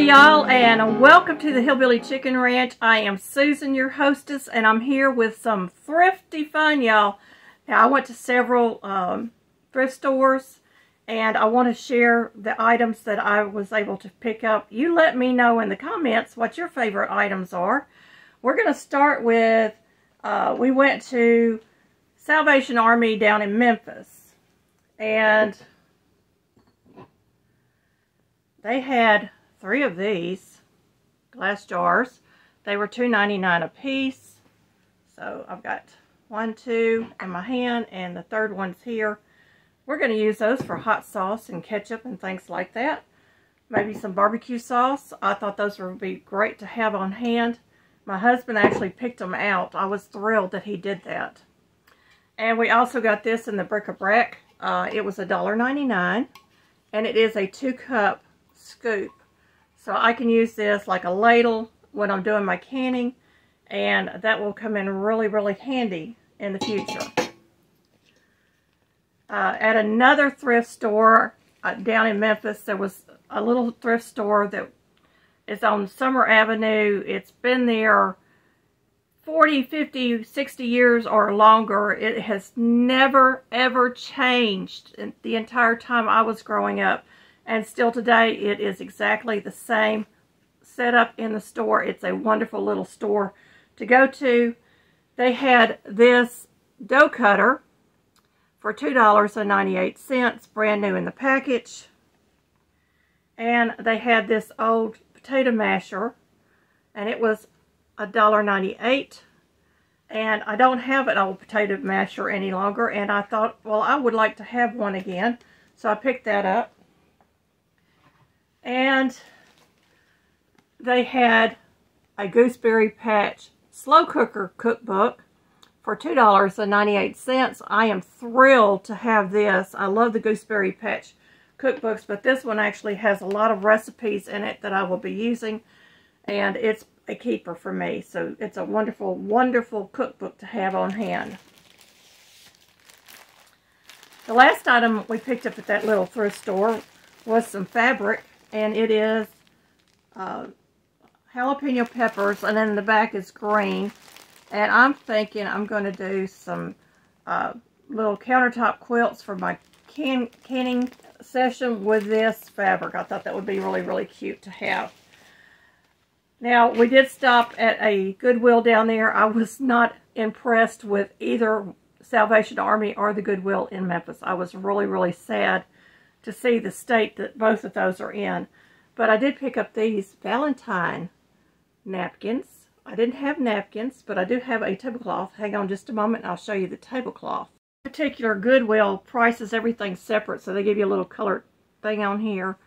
y'all, and welcome to the Hillbilly Chicken Ranch. I am Susan, your hostess, and I'm here with some thrifty fun, y'all. Now, I went to several thrift stores, and I want to share the items that I was able to pick up. You let me know in the comments what your favorite items are. We're going to start with, we went to Salvation Army down in Memphis, and they had 3 of these glass jars. They were $2.99 a piece. So I've got 1, 2 in my hand, and the third one's here. We're going to use those for hot sauce and ketchup and things like that. Maybe some barbecue sauce. I thought those would be great to have on hand. My husband actually picked them out. I was thrilled that he did that. And we also got this in the bric-a-brac. It was $1.99, and it is a 2-cup scoop. So I can use this like a ladle when I'm doing my canning, and that will come in really, really handy in the future. At another thrift store down in Memphis, there was a little thrift store that is on Summer Avenue. It's been there 40, 50, 60 years or longer. It has never, ever changed in the entire time I was growing up. And still today, it is exactly the same setup in the store. It's a wonderful little store to go to. They had this dough cutter for $2.98, brand new in the package. And they had this old potato masher, and it was $1.98. And I don't have an old potato masher any longer, and I thought, well, I would like to have one again. So I picked that up. And they had a Gooseberry Patch slow cooker cookbook for $2.98. I am thrilled to have this. I love the Gooseberry Patch cookbooks, but this one actually has a lot of recipes in it that I will be using, and it's a keeper for me. So it's a wonderful, wonderful cookbook to have on hand. The last item we picked up at that little thrift store was some fabric. And it is jalapeno peppers, and then the back is green. And I'm thinking I'm going to do some little countertop quilts for my canning session with this fabric. I thought that would be really, really cute to have. Now, we did stop at a Goodwill down there. I was not impressed with either Salvation Army or the Goodwill in Memphis. I was really, really sad to see the state that both of those are in. But I did pick up these Valentine napkins. I didn't have napkins, but I do have a tablecloth. Hang on just a moment and I'll show you the tablecloth. This particular Goodwill prices everything separate, so they give you a little colored thing on here.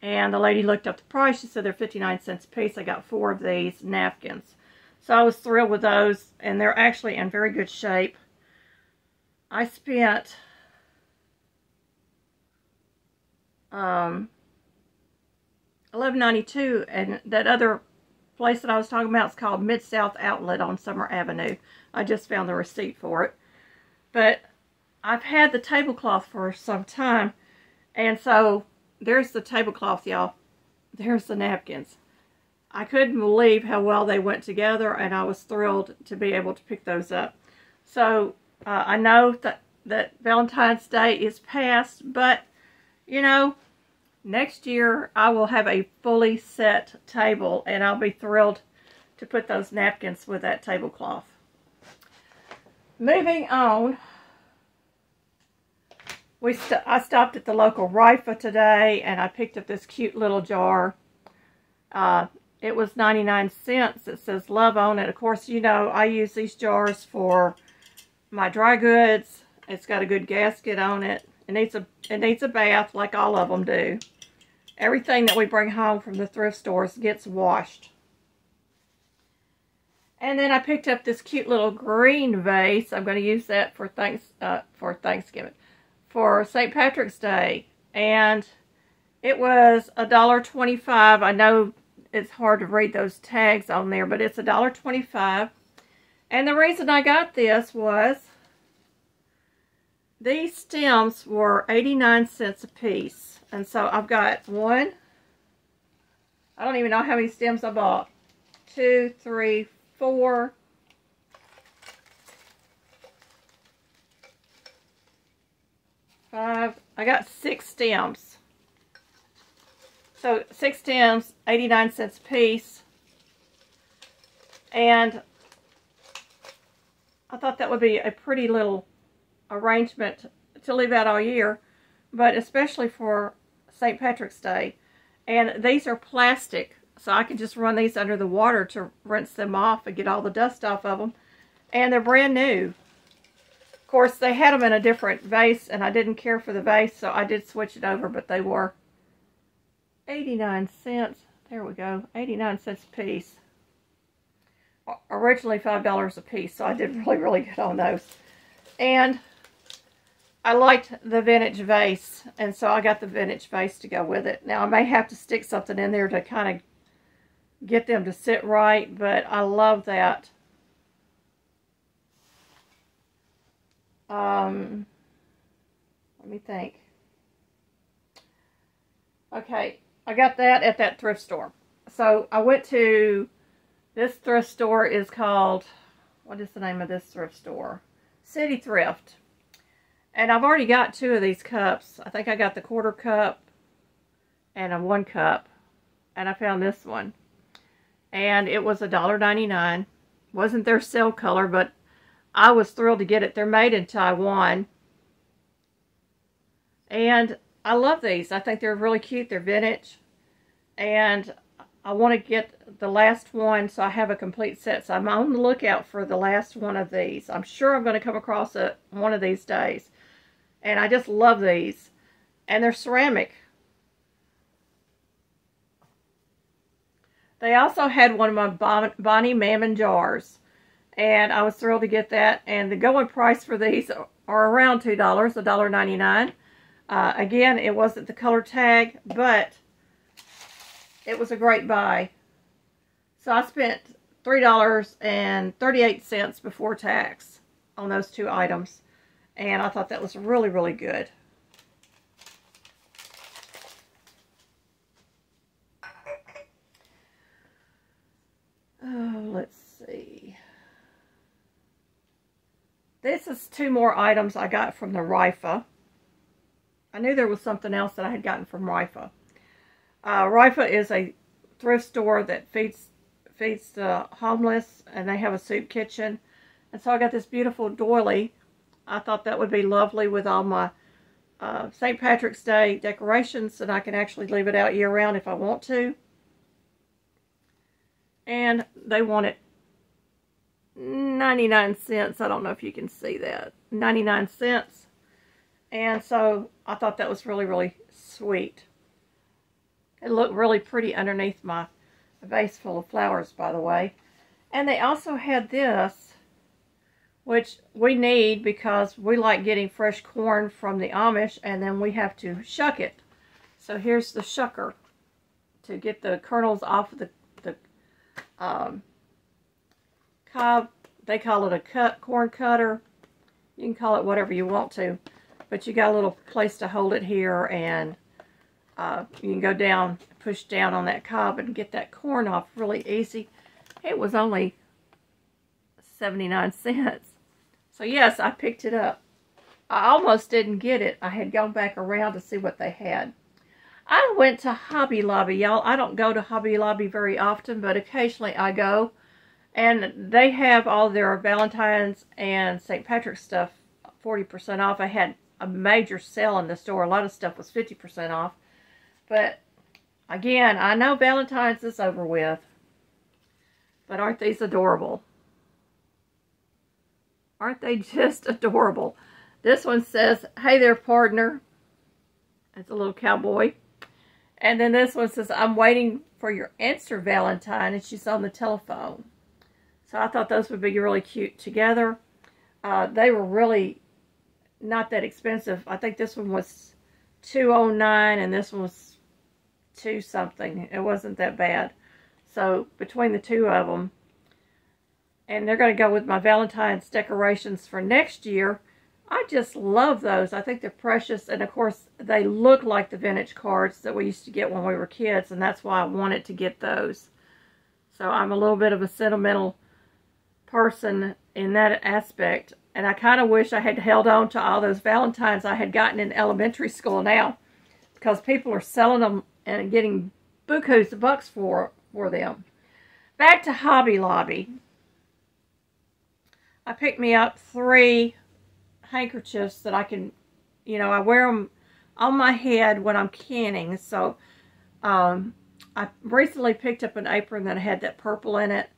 And the lady looked up the price. She said they're 59 cents a piece. I got 4 of these napkins. So I was thrilled with those, and they're actually in very good shape. I spent $11.92, and that other place that I was talking about is called Mid-South Outlet on Summer Avenue. I just found the receipt for it. But I've had the tablecloth for some time, and so there's the tablecloth, y'all. There's the napkins. I couldn't believe how well they went together, and I was thrilled to be able to pick those up. So I know that Valentine's Day is past, but you know, next year I will have a fully set table, and I'll be thrilled to put those napkins with that tablecloth. Moving on, I stopped at the local Rifa today, and I picked up this cute little jar. It was 99 cents. It says love on it. Of course, you know, I use these jars for my dry goods. It's got a good gasket on it. It needs a bath like all of them do. Everything that we bring home from the thrift stores gets washed. And then I picked up this cute little green vase. I'm going to use that for Thanksgiving, for St. Patrick's Day. And it was $1.25. I know it's hard to read those tags on there, but it's $1.25. And the reason I got this was these stems were 89 cents a piece. And so I've got one, I don't even know how many stems I bought. 2, 3, 4. I got 6 stems. So 6 stems, 89 cents a piece. And I thought that would be a pretty little arrangement to leave out all year, but especially for St. Patrick's Day. And these are plastic, so I can just run these under the water to rinse them off and get all the dust off of them. And they're brand new. Of course, they had them in a different vase, and I didn't care for the vase, so I did switch it over, but they were 89 cents. There we go, 89 cents a piece. Originally $5 a piece, so I did really good on those. And I liked the vintage vase, and so I got the vintage vase to go with it. Now, I may have to stick something in there to kind of get them to sit right, but I love that. Let me think. Okay, I got that at that thrift store. So I went to, this thrift store is called, what is the name of this thrift store? City Thrift. And I've already got 2 of these cups. I think I got the 1/4 cup and a 1 cup. And I found this one. And it was $1.99. Wasn't their sale color, but I was thrilled to get it. They're made in Taiwan. And I love these. I think they're really cute. They're vintage. And I want to get the last one so I have a complete set. So I'm on the lookout for the last one of these. I'm sure I'm going to come across it one of these days. And I just love these. And they're ceramic. They also had one of my Bonnie Mammon jars. And I was thrilled to get that. And the going price for these are around $2, $1.99. Again, it wasn't the color tag, but it was a great buy. So I spent $3.38 before tax on those 2 items. And I thought that was really good. Oh, let's see. This is 2 more items I got from the Rifa. I knew there was something else that I had gotten from Rifa. Rifa is a thrift store that feeds the homeless, and they have a soup kitchen. And so I got this beautiful doily. I thought that would be lovely with all my St. Patrick's Day decorations, and I can actually leave it out year-round if I want to. And they wanted 99 cents. I don't know if you can see that. 99 cents. And so I thought that was really sweet. It looked really pretty underneath my vase full of flowers, by the way. And they also had this, which we need because we like getting fresh corn from the Amish, and then we have to shuck it. So here's the shucker to get the kernels off of the cob. They call it a corn cutter. You can call it whatever you want to, but you got a little place to hold it here, and you can go down, push down on that cob and get that corn off really easy. It was only 79 cents. So yes, I picked it up. I almost didn't get it. I had gone back around to see what they had. I went to Hobby Lobby, y'all. I don't go to Hobby Lobby very often, but occasionally I go. And they have all their Valentine's and St. Patrick's stuff 40% off. I had a major sale in the store. A lot of stuff was 50% off. But again, I know Valentine's is over with. But aren't these adorable? Aren't they just adorable? This one says, "Hey there, partner." It's a little cowboy. And then this one says, "I'm waiting for your answer, Valentine," and she's on the telephone. So I thought those would be really cute together. They were really not that expensive. I think this one was $2.09 and this one was $2 something. It wasn't that bad. So between the 2 of them, and they're going to go with my Valentine's decorations for next year. I just love those. I think they're precious. And, of course, they look like the vintage cards that we used to get when we were kids. And that's why I wanted to get those. So I'm a little bit of a sentimental person in that aspect. And I kind of wish I had held on to all those Valentines I had gotten in elementary school now. Because people are selling them and getting bukus of bucks for them. Back to Hobby Lobby. I picked me up 3 handkerchiefs that I can, you know, I wear them on my head when I'm canning. So I recently picked up an apron that had that purple in it.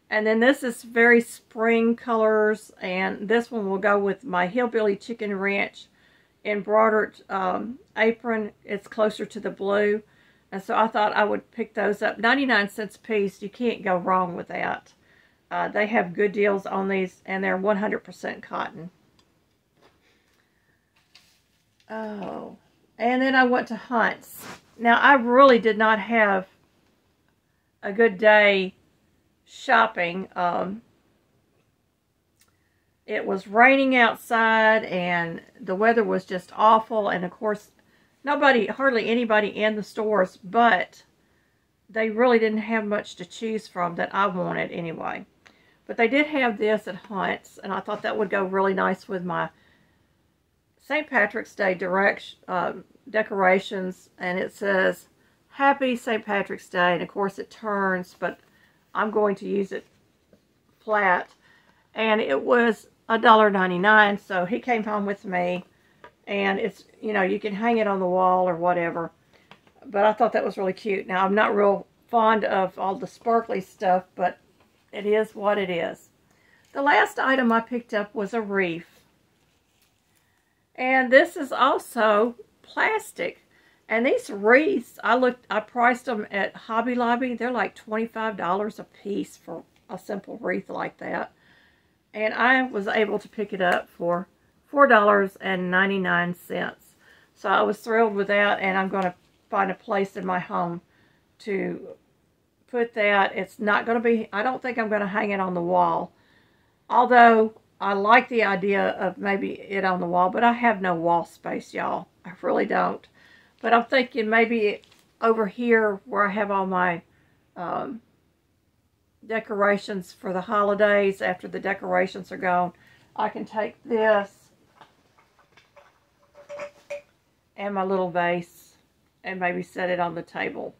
And then this is very spring colors. And this one will go with my Hillbilly Chicken Ranch embroidered apron. It's closer to the blue. And so I thought I would pick those up. 99 cents a piece. You can't go wrong with that. They have good deals on these, and they're 100% cotton. Oh, and then I went to Hunt's. Now, I really did not have a good day shopping. It was raining outside, and the weather was just awful. And, of course, hardly anybody in the stores, but they really didn't have much to choose from that I wanted anyway. But they did have this at Hunt's, and I thought that would go really nice with my St. Patrick's Day decorations. And it says, Happy St. Patrick's Day. And, of course, it turns, but I'm going to use it flat. And it was $1.99, so he came home with me. And it's, you know, you can hang it on the wall or whatever. But I thought that was really cute. Now, I'm not real fond of all the sparkly stuff, but it is what it is. The last item I picked up was a wreath. And this is also plastic. And these wreaths, I priced them at Hobby Lobby. They're like $25 a piece for a simple wreath like that. And I was able to pick it up for $4.99. So I was thrilled with that, and I'm going to find a place in my home to put that. It's not going to be, I don't think I'm going to hang it on the wall. Although I like the idea of maybe it on the wall, but I have no wall space, y'all. I really don't. But I'm thinking maybe over here where I have all my decorations for the holidays, after the decorations are gone, I can take this and my little vase and maybe set it on the table.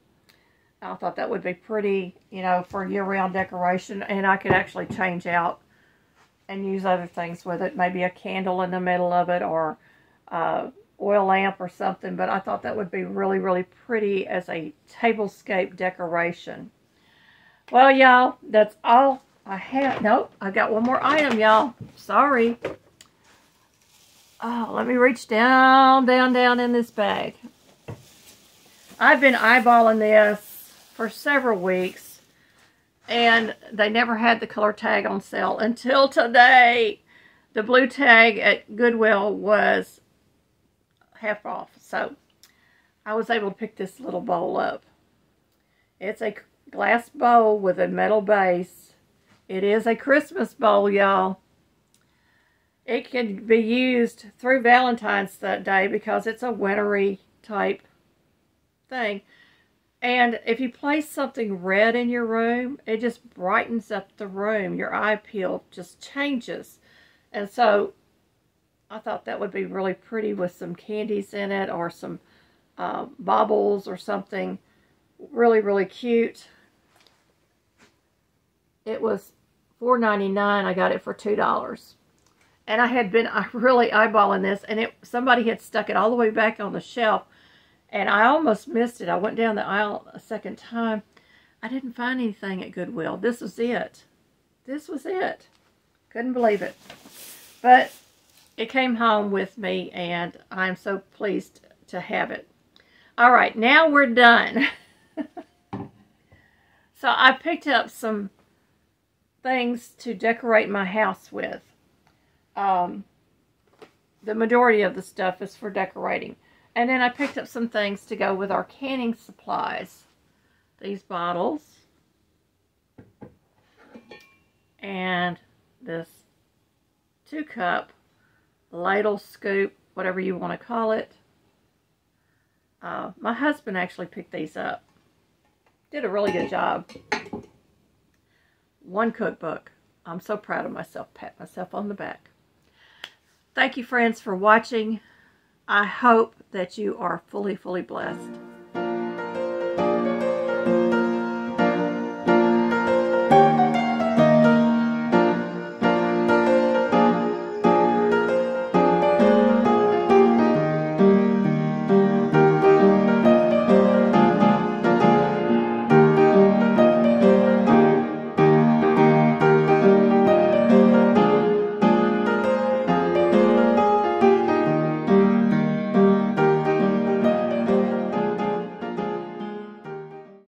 I thought that would be pretty, you know, for year-round decoration. And I could actually change out and use other things with it. Maybe a candle in the middle of it, or oil lamp or something. But I thought that would be really, really pretty as a tablescape decoration. Well, y'all, that's all I have. Nope, I got one more item, y'all. Sorry. Oh, let me reach down in this bag. I've been eyeballing this for several weeks, and they never had the color tag on sale until today. The blue tag at Goodwill was half off, so I was able to pick this little bowl up. It's a glass bowl with a metal base. It is a Christmas bowl, y'all. It can be used through Valentine's Day because it's a wintry type thing. And if you place something red in your room, it just brightens up the room. Your eye appeal just changes. And so I thought that would be really pretty with some candies in it, or some baubles or something. Really, really cute. It was $4.99. I got it for $2. And I had been really eyeballing this, and somebody had stuck it all the way back on the shelf, and I almost missed it. I went down the aisle a second time. I didn't find anything at Goodwill. This was it. This was it. Couldn't believe it. But it came home with me, and I'm so pleased to have it. All right, now we're done. So I picked up some things to decorate my house with. The majority of the stuff is for decorating. And then I picked up some things to go with our canning supplies. These bottles. And this 2-cup ladle, scoop, whatever you want to call it. My husband actually picked these up. Did a really good job. One cookbook. I'm so proud of myself. Pat myself on the back. Thank you, friends, for watching. I hope that you are fully blessed.